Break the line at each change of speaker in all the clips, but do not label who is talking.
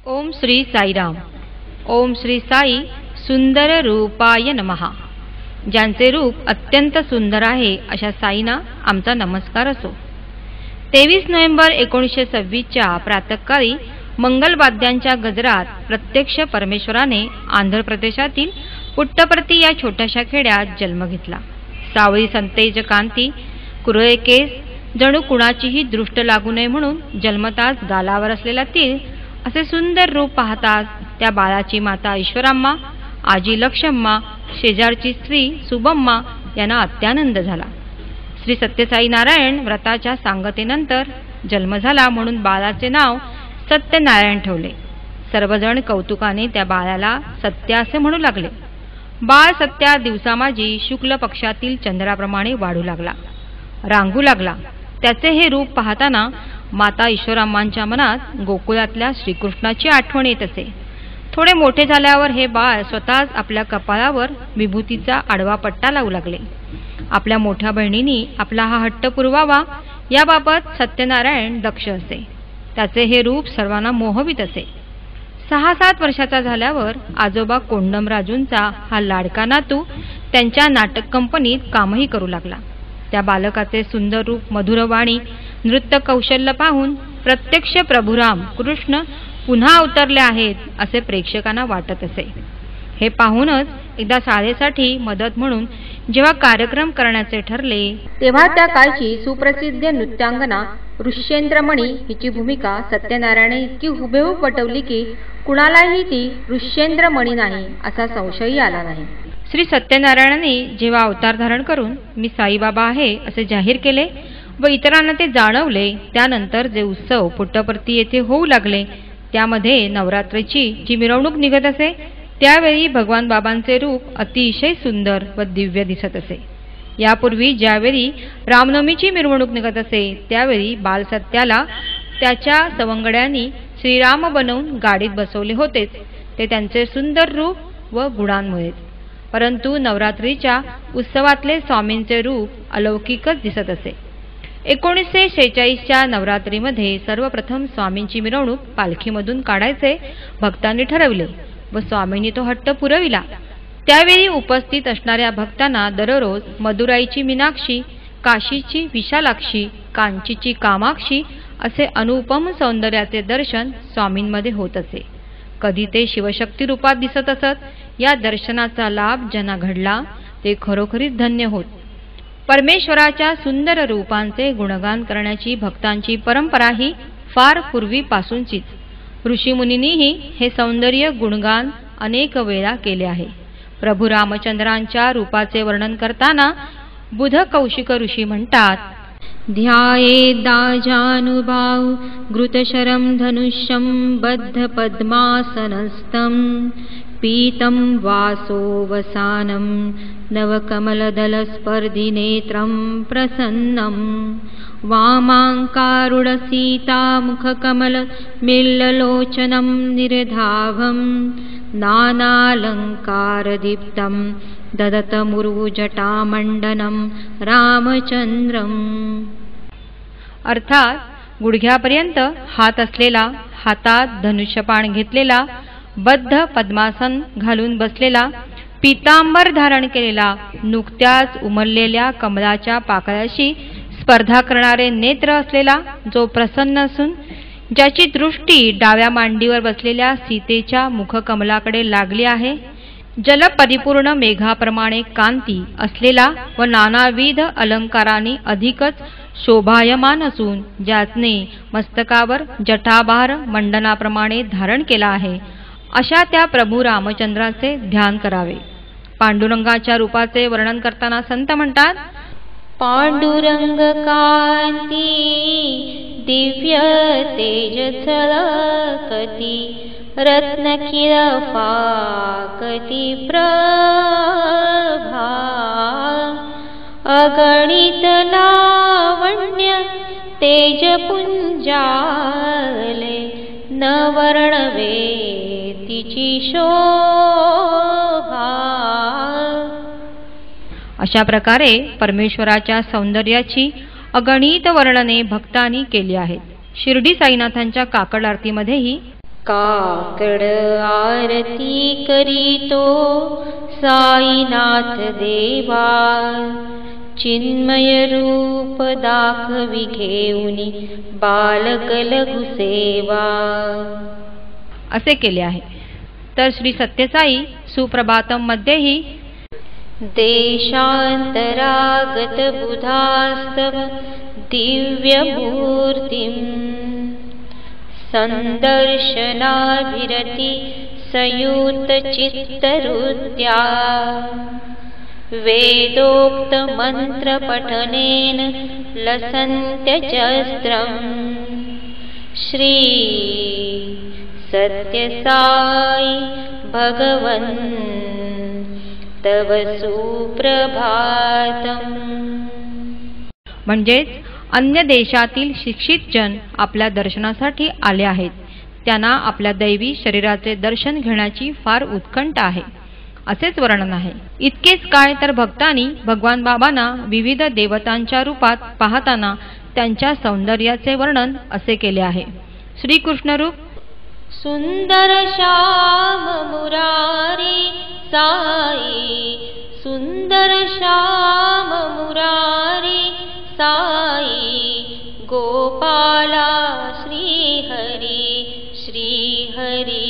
ओम श्री साईराम. ओम श्री साई सुंदर रूपाय नमः. ज्यांचे रूप अत्यंत सुंदर आहे अशा साईंना आमचा नमस्कार असो. 23 नोव्हेंबर 1926च्या प्रातःकाळी मंगलवाद्यांच्या गजरात प्रत्यक्ष परमेश्वराने आंध्र प्रदेशातील पुट्टपर्ती या छोट्याशा खेड्यात जन्म घेतला. सावळी संतेज कांती, कुरळे केस, जणू कुणाचीही दृष्ट लागू नये म्हणून जन्मताच गालावर असलेला तीळ असे सुंदर रूप पाहताच त्या बाळाची माता ईश्वराम्मा, आजी लक्षम्मा, शेजारची स्त्री सुबम्मा यांना अत्यानंद झाला. श्री सत्यसाई नारायण व्रताच्या सांगतेनंतर जन्म झाला म्हणून बाळाचे नाव सत्यनारायण ठेवले. सर्वजण कौतुकाने त्या बाळाला सत्य असे म्हणू लागले. बाळ सत्या दिवसामाजी शुक्ल पक्षातील चंद्राप्रमाणे वाढू लागला, रांगू लागला. त्याचे हे रूप पाहताना माता ईश्वराम्मांच्या मनात गोकुळातल्या श्रीकृष्णाची आठवण येत असे. थोडे मोठे झाल्यावर हे बाळ स्वतःच आपल्या कपाळावर विभूतीचा आडवा पट्टा लावू लागले. आपल्या मोठ्या बहिणींनी आपला हा हट्ट पुरवावा याबाबत सत्यनारायण दक्ष असे. त्याचे हे रूप सर्वांना मोहवित असे. 6-7 वर्षाचा झाल्यावर आजोबा कोंडमराजूंचा हा लाडका नातू त्यांच्या नाटक कंपनीत कामही करू लागला. त्या बालकाचे सुंदर रूप, मधुरवाणी, नृत्य कौशल्य पाहून प्रत्यक्ष प्रभुराम कृष्ण पुन्हा अवतरले आहेत असे प्रेक्षकांना वाटत असे. हे पाहूनच एकदा शाळेसाठी मदत म्हणून जेव्हा कार्यक्रम करण्याचे ठरले तेव्हा त्या काळची सुप्रसिद्ध नृत्यांगना ऋष्येंद्रमणी हिची भूमिका सत्यनारायण इतकी हुबेहूब वटवली की कुणालाही ती ऋष्येंद्रमणी नाही असा संशयही आला नाही. श्री सत्यनारायणांनी जेव्हा अवतार धारण करून मी साईबाबा आहे असे जाहीर केले व इतरांना ते जाणवले, त्यानंतर जे उत्सव पुट्टपर्ती येथे होऊ लागले त्यामध्ये नवरात्रीची जी मिरवणूक निघत असे त्यावेळी भगवान बाबांचे रूप अतिशय सुंदर व दिव्य दिसत असे. यापूर्वी ज्यावेळी रामनवमीची मिरवणूक निघत असे त्यावेळी बालसत्याला त्याच्या सवंगड्यांनी श्रीराम बनवून गाडीत बसवले होतेच, ते त्यांचे सुंदर रूप व गुणांमुळेच. परंतु नवरात्रीच्या उत्सवातले स्वामींचे रूप अलौकिकच दिसत असे. 1946च्या नवरात्रीमध्ये सर्वप्रथम स्वामींची मिरवणूक पालखीमधून काढायचे भक्तांनी ठरवले व स्वामींनी तो हट्ट पुरविला. त्यावेळी उपस्थित असणाऱ्या भक्तांना दररोज मदुराईची मीनाक्षी, काशीची विशालाक्षी, कांचीची कामाक्षी असे अनुपम सौंदर्याचे दर्शन स्वामींमध्ये होत असे. कधी ते शिवशक्ती रूपात दिसत असत. या दर्शनाचा लाभ ज्यांना घडला ते खरोखरीच धन्य होत. परमेश्वराच्या सुंदर रूपांचे गुणगान करण्याची भक्तांची परंपरा ही फार पूर्वीपासूनचीच. ऋषीमुनींनीही हे सौंदर्य गुणगान अनेक वेळा केले आहे. प्रभू रामचंद्रांच्या रूपाचे वर्णन करताना बुध कौशिक ऋषी म्हणतात, ध्यायेदाजानुबाहु घृतशरं धनुष्यं बद्ध पद्मासनस्थं पीतं वासोवसानं नवकमलदलस्पर्धिनेत्रं प्रसन्नं वामाङ्कारुढसीतामुखकमलमिल्ललोचनं निर्धावं नानालङ्कारदीप्तं ददतमुर्वुजटामण्डनं रामचंद्रम्. अर्थात गुडघ्यापर्यंत हात असलेला, हातात धनुष्यबाण घेतलेला, बद्ध पद्मासन घालून बसलेला, पीतांबर धारण केलेला, नुकत्याच उमललेल्या कमलाच्या पाकळ्याशी स्पर्धा करणारे नेत्र असलेला, जो प्रसन्न असून ज्याची दृष्टी डाव्या मांडीवर बसलेल्या सीतेच्या मुखकमलाकडे लागली आहे, जलपरिपूर्ण मेघाप्रमाणे कांती असलेला व नानाविध अलंकारांनी अधिकच शोभायमान असून ज्याने मस्तकावर जटाभार मंडनाप्रमाणे धारण केला आहे, अशा त्या प्रभू रामचंद्राचे ध्यान करावे. पांडुरंगाच्या रूपाचे वर्णन करताना संत म्हणतात, पांडुरंग कांती दिव्य तेज झळकती रत्नकिर फाकती प्रभा अगणित लावण्य तेजपुंजाले न वर्णवे तिची शोभा. अशा प्रकारे परमेश्वराच्या सौंदर्याची अगणित वर्णने भक्तांनी केली आहेत. शिर्डी साईनाथांच्या काकड आरतीमध्येही
काकड आरती करीतो साईनाथ देवा, चिन्मय रूप दाखवी घेऊनी बालक लघु सेवा.
असे केले आहे. तर श्री सत्यसाई सुप्रभातम मध्येही
देशांतरागत बुधास्तव दिव्यमूर्तिं संदर्शनाभिरति संयुत चित्तहृद्या, वेदोक्त मंत्र पठनेन लसन्त्यजस्त्रम्. श्री सत्यसाई भगवन् तव सुप्रभातम्.
म्हणजेच अन्य देशातील शिक्षित जन आपल्या दर्शनासाठी आले आहेत. त्यांना आपल्या दैवी शरीराचे दर्शन घेण्याची फार उत्कंठा आहे, असेच वर्णन आहे. इतकेच काय तर भक्तांनी भगवान बाबांना विविध देवतांच्या रूपात पाहताना त्यांच्या सौंदर्याचे वर्णन असे केले आहे. श्रीकृष्ण रूप
सुंदर श्याम मुरारी साई, सुंदर श्याम मुरारी साई, गोपाला श्रीहरी श्रीहरी,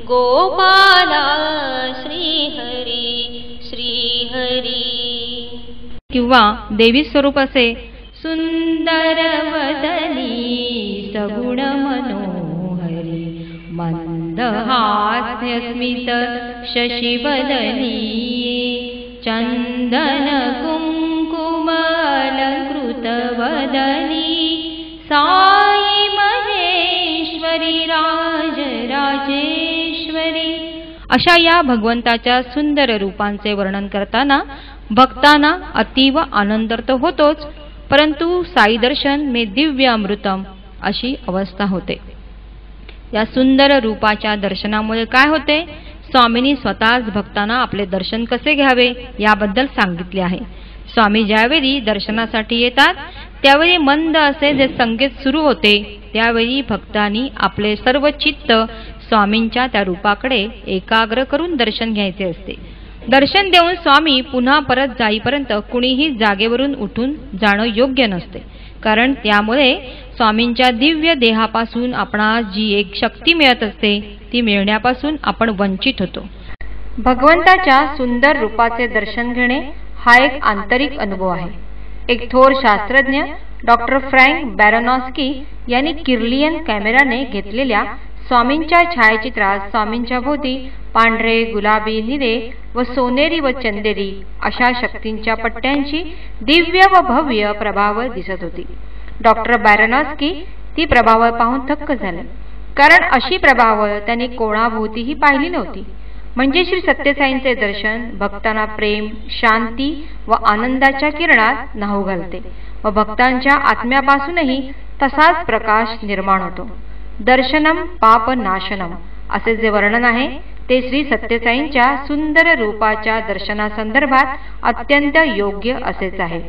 गोपाला श्रीहरी श्रीहरी.
किंवा देवी स्वरूप असे सुंदर वदनी सगुण मनोहरी, मंद हास्य स्मित शशिवदनी, चंदन कुंकुम अलंकृत वदनी, साई महेश्वरी राजराजेश्वरी. अशा या भगवंताच्या सुंदर रूपांचे वर्णन करताना भक्तांना अतीव आनंद तर होतोच, परंतु साई दर्शन में दिव्य अमृतम अशी अवस्था होते. या सुंदर रूपाच्या दर्शनामुळे काय होते? स्वामींनी स्वतःच भक्तांना आपले दर्शन कसे घ्यावे याबद्दल सांगितले आहे. स्वामी ज्यावेळी दर्शनासाठी येतात त्यावेळी मंद असे जे संगीत सुरू होते त्यावेळी भक्तांनी आपले सर्व चित्त स्वामींच्या त्या रूपाकडे एकाग्र करून दर्शन घ्यायचे असते. दर्शन देऊन स्वामी पुन्हा परत जाईपर्यंत कुणीही जागेवरून उठून जाणं योग्य नसते, कारण त्यामुळे स्वामींच्या दिव्य देहापासून आपणास जी एक शक्ती मिळत असते ती मिळण्यापासून आपण वंचित होतो. भगवंताच्या सुंदर रूपाचे दर्शन घेणे हा एक आंतरिक अनुभव आहे. एक थोर शास्त्रज्ञ डॉक्टर फ्रँक बॅरोनॉस्की यांनी किर्लियन कॅमेराने घेतलेल्या स्वामींच्या छायाचित्रात स्वामींच्या भोवती पांढरे, गुलाबी, निळे व सोनेरी व चंदेरी अशा शक्तींच्या पट्ट्यांची दिव्य व भव्य प्रभावळ दिसत होती. डॉक्टर बॅरोनॉस्की ती प्रभावळ पाहून थक्क झाले, कारण अशी प्रभावळ त्यांनी कोणाभोवतीही पाहिली नव्हती. म्हणजे श्री सत्यसाईंचे दर्शन भक्तांना प्रेम, शांती व आनंदाच्या किरणात न्हाऊ घालते व भक्तांच्या आत्म्यापासूनही तसाच प्रकाश निर्माण होतो. दर्शनम पाप नाशनम असे जे वर्णन आहे ते श्री सत्यसाईंच्या सुंदर रूपाच्या दर्शनासंदर्भात अत्यंत योग्य असेच आहे.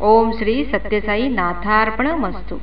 ओम श्री सत्यसाई नाथार्पणमस्तु.